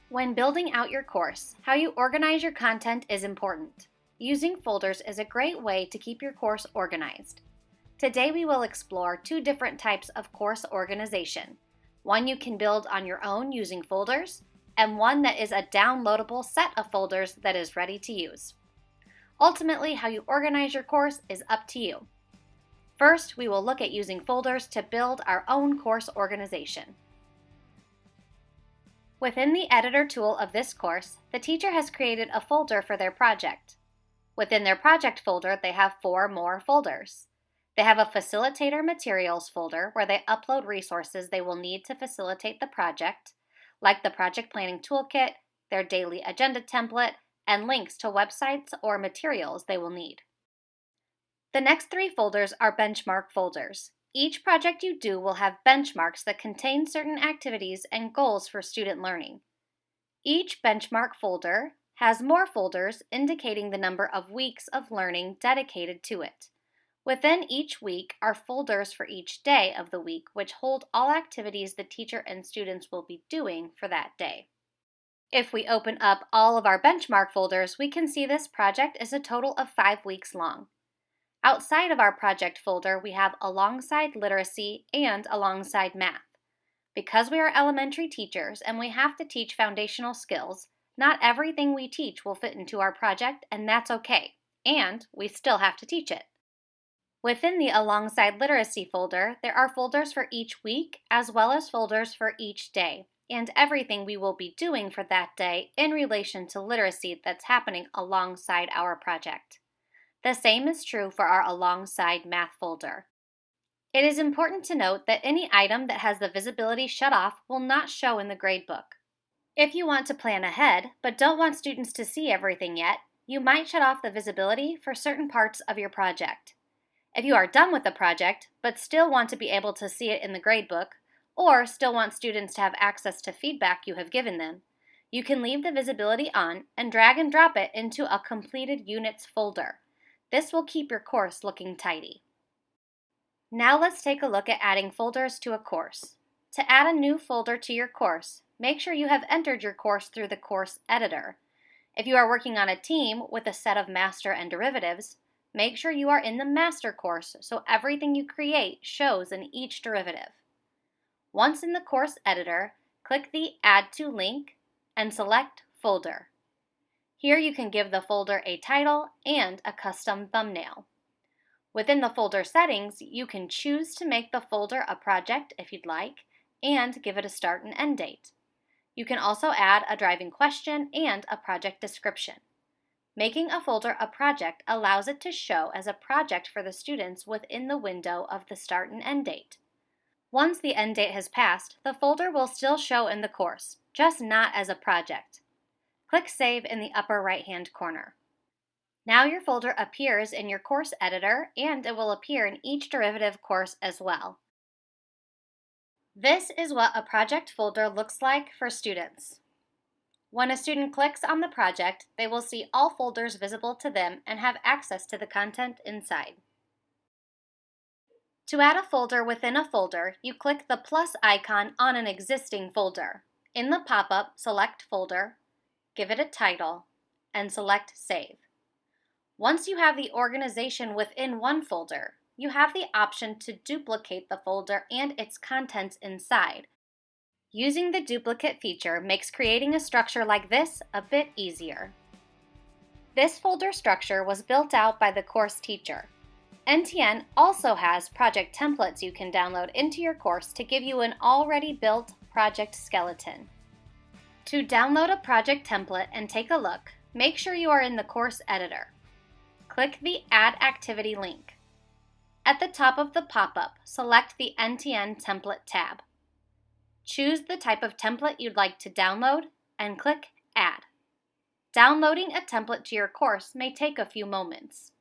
When building out your course, how you organize your content is important. Using folders is a great way to keep your course organized. Today we will explore two different types of course organization. One you can build on your own using folders, and one that is a downloadable set of folders that is ready to use. Ultimately, how you organize your course is up to you. First, we will look at using folders to build our own course organization. Within the editor tool of this course, the teacher has created a folder for their project. Within their project folder, they have 4 more folders. They have a facilitator materials folder where they upload resources they will need to facilitate the project, like the project planning toolkit, their daily agenda template, and links to websites or materials they will need. The next 3 folders are benchmark folders. Each project you do will have benchmarks that contain certain activities and goals for student learning. Each benchmark folder has more folders indicating the number of weeks of learning dedicated to it. Within each week are folders for each day of the week, which hold all activities the teacher and students will be doing for that day. If we open up all of our benchmark folders, we can see this project is a total of 5 weeks long. Outside of our project folder, we have Alongside Literacy and Alongside Math. Because we are elementary teachers and we have to teach foundational skills, not everything we teach will fit into our project, and that's okay. And we still have to teach it. Within the Alongside Literacy folder, there are folders for each week as well as folders for each day, and everything we will be doing for that day in relation to literacy that's happening alongside our project. The same is true for our Alongside Math folder. It is important to note that any item that has the visibility shut off will not show in the gradebook. If you want to plan ahead, but don't want students to see everything yet, you might shut off the visibility for certain parts of your project. If you are done with the project, but still want to be able to see it in the gradebook, or still want students to have access to feedback you have given them, you can leave the visibility on and drag and drop it into a Completed Units folder. This will keep your course looking tidy. Now let's take a look at adding folders to a course. To add a new folder to your course, make sure you have entered your course through the course editor. If you are working on a team with a set of master and derivatives, make sure you are in the master course so everything you create shows in each derivative. Once in the course editor, click the Add to link and select Folder. Here you can give the folder a title and a custom thumbnail. Within the folder settings, you can choose to make the folder a project if you'd like, and give it a start and end date. You can also add a driving question and a project description. Making a folder a project allows it to show as a project for the students within the window of the start and end date. Once the end date has passed, the folder will still show in the course, just not as a project. Click Save in the upper right-hand corner. Now your folder appears in your course editor, and it will appear in each derivative course as well. This is what a project folder looks like for students. When a student clicks on the project, they will see all folders visible to them and have access to the content inside. To add a folder within a folder, you click the plus icon on an existing folder. In the pop-up, select Folder, give it a title, and select Save. Once you have the organization within one folder, you have the option to duplicate the folder and its contents inside. Using the duplicate feature makes creating a structure like this a bit easier. This folder structure was built out by the course teacher. NTN also has project templates you can download into your course to give you an already built project skeleton. To download a project template and take a look, make sure you are in the course editor. Click the Add Activity link. At the top of the pop-up, select the NTN Template tab. Choose the type of template you'd like to download and click Add. Downloading a template to your course may take a few moments.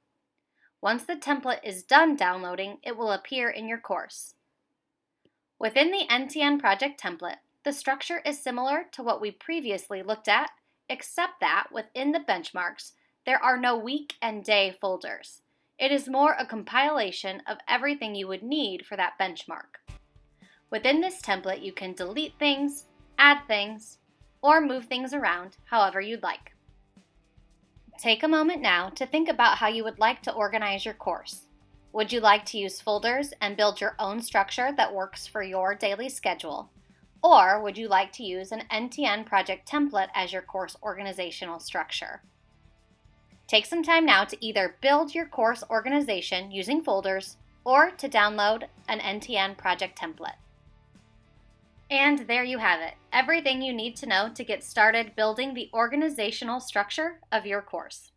Once the template is done downloading, it will appear in your course. Within the NTN project template, the structure is similar to what we previously looked at, except that within the benchmarks, there are no week and day folders. It is more a compilation of everything you would need for that benchmark. Within this template, you can delete things, add things, or move things around however you'd like. Take a moment now to think about how you would like to organize your course. Would you like to use folders and build your own structure that works for your daily schedule? Or would you like to use an NTN project template as your course organizational structure? Take some time now to either build your course organization using folders or to download an NTN project template. And there you have it, everything you need to know to get started building the organizational structure of your course.